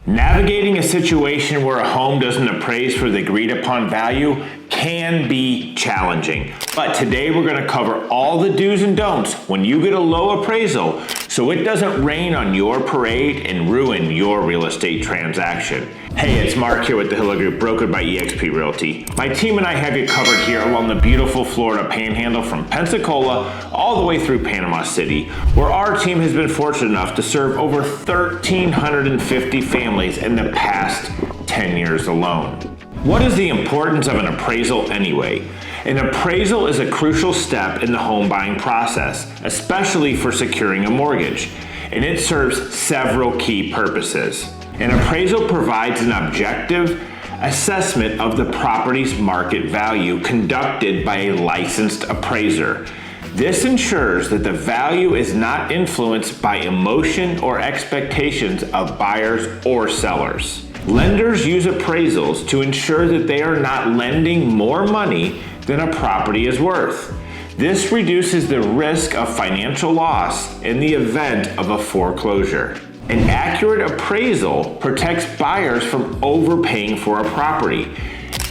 Navigating a situation where a home doesn't appraise for the agreed upon value can be challenging, but today we're going to cover all the do's and don'ts when you get a low appraisal so it doesn't rain on your parade and ruin your real estate transaction. Hey, it's Mark here with the Hilla Group, brokered by eXp Realty. My team and I have you covered here along the beautiful Florida Panhandle from Pensacola all the way through Panama City, where our team has been fortunate enough to serve over 1,350 families in the past 10 years alone. What is the importance of an appraisal anyway? An appraisal is a crucial step in the home buying process, especially for securing a mortgage, and it serves several key purposes. An appraisal provides an objective assessment of the property's market value conducted by a licensed appraiser. This ensures that the value is not influenced by emotion or expectations of buyers or sellers. Lenders use appraisals to ensure that they are not lending more money than a property is worth. This reduces the risk of financial loss in the event of a foreclosure. An accurate appraisal protects buyers from overpaying for a property.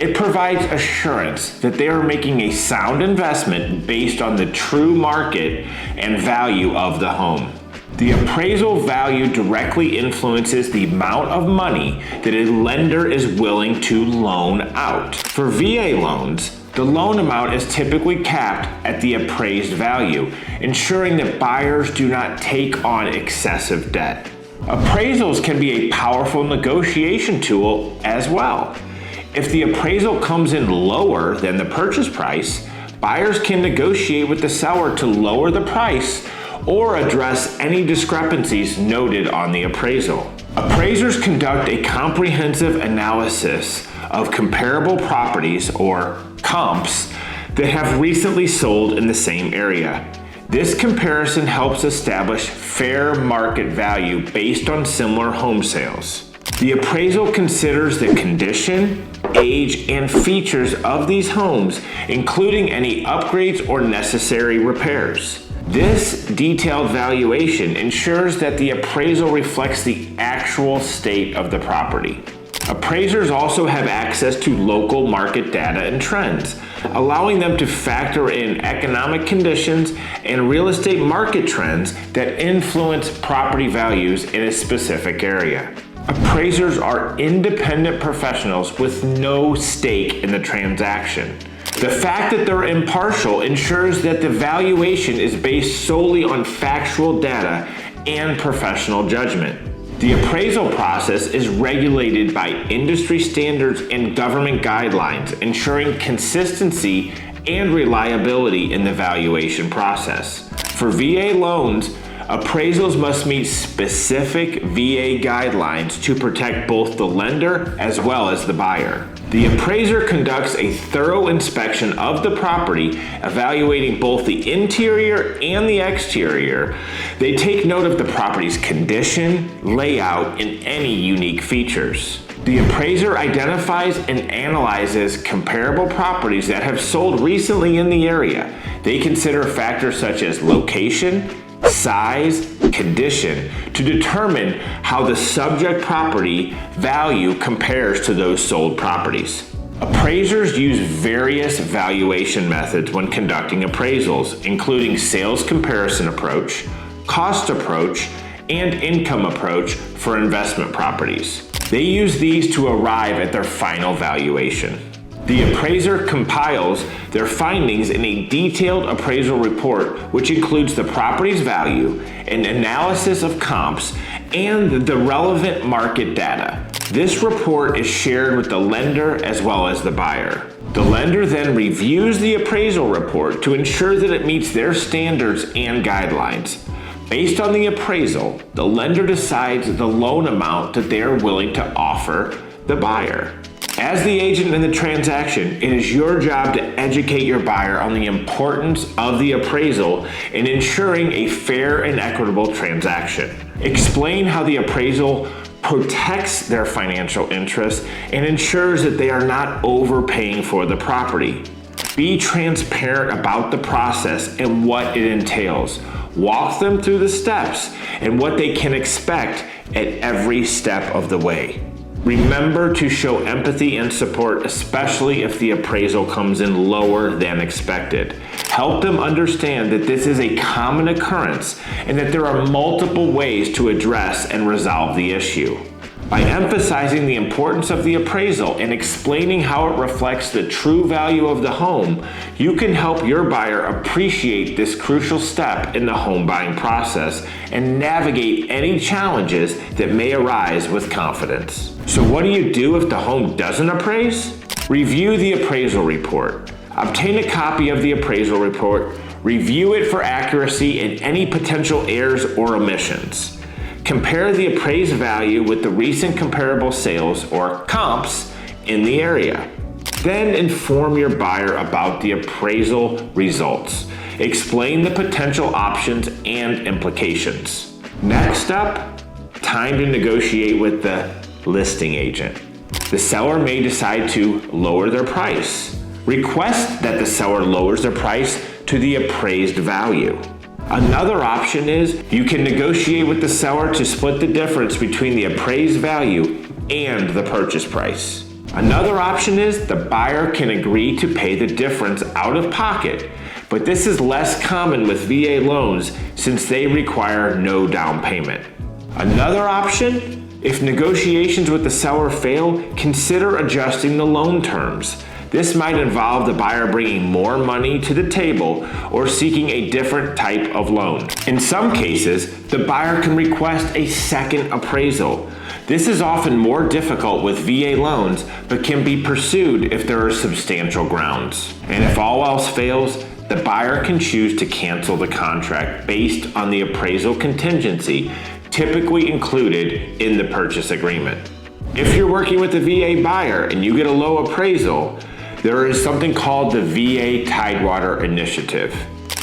It provides assurance that they are making a sound investment based on the true market and value of the home. The appraisal value directly influences the amount of money that a lender is willing to loan out. For VA loans, the loan amount is typically capped at the appraised value, ensuring that buyers do not take on excessive debt. Appraisals can be a powerful negotiation tool as well. If the appraisal comes in lower than the purchase price, buyers can negotiate with the seller to lower the price or address any discrepancies noted on the appraisal. Appraisers conduct a comprehensive analysis of comparable properties, or comps, that have recently sold in the same area. This comparison helps establish fair market value based on similar home sales. The appraisal considers the condition, age, and features of these homes, including any upgrades or necessary repairs. This detailed valuation ensures that the appraisal reflects the actual state of the property. Appraisers also have access to local market data and trends, allowing them to factor in economic conditions and real estate market trends that influence property values in a specific area. Appraisers are independent professionals with no stake in the transaction. The fact that they're impartial ensures that the valuation is based solely on factual data and professional judgment. The appraisal process is regulated by industry standards and government guidelines, ensuring consistency and reliability in the valuation process. For VA loans, appraisals must meet specific VA guidelines to protect both the lender as well as the buyer. The appraiser conducts a thorough inspection of the property, evaluating both the interior and the exterior. They take note of the property's condition, layout, and any unique features. The appraiser identifies and analyzes comparable properties that have sold recently in the area. They consider factors such as location, size, condition to determine how the subject property value compares to those sold properties. Appraisers use various valuation methods when conducting appraisals, including sales comparison approach, cost approach, and income approach for investment properties. They use these to arrive at their final valuation. The appraiser compiles their findings in a detailed appraisal report, which includes the property's value, an analysis of comps, and the relevant market data. This report is shared with the lender as well as the buyer. The lender then reviews the appraisal report to ensure that it meets their standards and guidelines. Based on the appraisal, the lender decides the loan amount that they are willing to offer the buyer. As the agent in the transaction, it is your job to educate your buyer on the importance of the appraisal in ensuring a fair and equitable transaction. Explain how the appraisal protects their financial interests and ensures that they are not overpaying for the property. Be transparent about the process and what it entails. Walk them through the steps and what they can expect at every step of the way. Remember to show empathy and support, especially if the appraisal comes in lower than expected. Help them understand that this is a common occurrence and that there are multiple ways to address and resolve the issue. By emphasizing the importance of the appraisal and explaining how it reflects the true value of the home, you can help your buyer appreciate this crucial step in the home buying process and navigate any challenges that may arise with confidence. So what do you do if the home doesn't appraise? Review the appraisal report. Obtain a copy of the appraisal report, review it for accuracy and any potential errors or omissions. Compare the appraised value with the recent comparable sales or comps in the area. Then inform your buyer about the appraisal results. Explain the potential options and implications. Next up, time to negotiate with the listing agent. The seller may decide to lower their price. Request that the seller lowers their price to the appraised value. Another option is you can negotiate with the seller to split the difference between the appraised value and the purchase price. Another option is the buyer can agree to pay the difference out of pocket, but this is less common with VA loans since they require no down payment. Another option, if negotiations with the seller fail, consider adjusting the loan terms. This might involve the buyer bringing more money to the table or seeking a different type of loan. In some cases, the buyer can request a second appraisal. This is often more difficult with VA loans, but can be pursued if there are substantial grounds. And if all else fails, the buyer can choose to cancel the contract based on the appraisal contingency typically included in the purchase agreement. If you're working with a VA buyer and you get a low appraisal, there is something called the VA Tidewater initiative.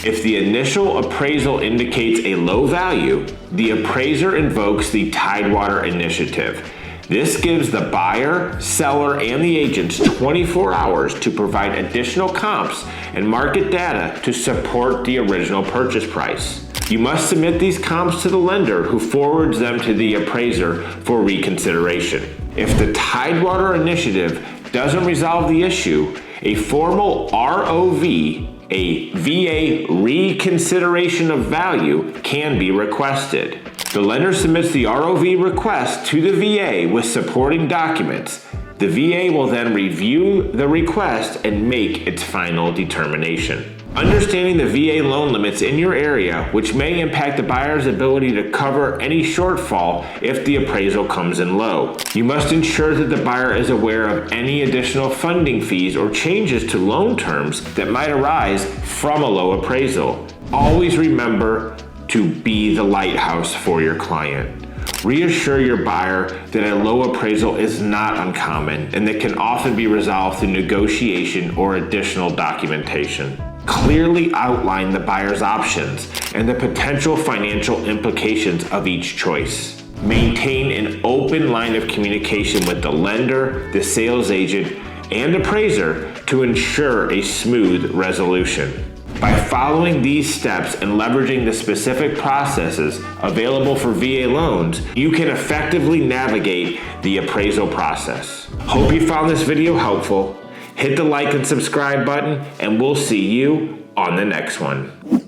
If the initial appraisal indicates a low value, the appraiser invokes the Tidewater initiative. This gives the buyer, seller, and the agents 24 hours to provide additional comps and market data to support the original purchase price. You must submit these comps to the lender, who forwards them to the appraiser for reconsideration. If the Tidewater initiative doesn't resolve the issue, a formal ROV, a VA reconsideration of value, can be requested. The lender submits the ROV request to the VA with supporting documents. The VA will then review the request and make its final determination. Understanding the VA loan limits in your area, which may impact the buyer's ability to cover any shortfall if the appraisal comes in low. You must ensure that the buyer is aware of any additional funding fees or changes to loan terms that might arise from a low appraisal. Always remember to be the lighthouse for your client. Reassure your buyer that a low appraisal is not uncommon and that can often be resolved through negotiation or additional documentation. Clearly outline the buyer's options and the potential financial implications of each choice. Maintain an open line of communication with the lender, the sales agent, and appraiser to ensure a smooth resolution. By following these steps and leveraging the specific processes available for VA loans, you can effectively navigate the appraisal process. Hope you found this video helpful. Hit the like and subscribe button, and we'll see you on the next one.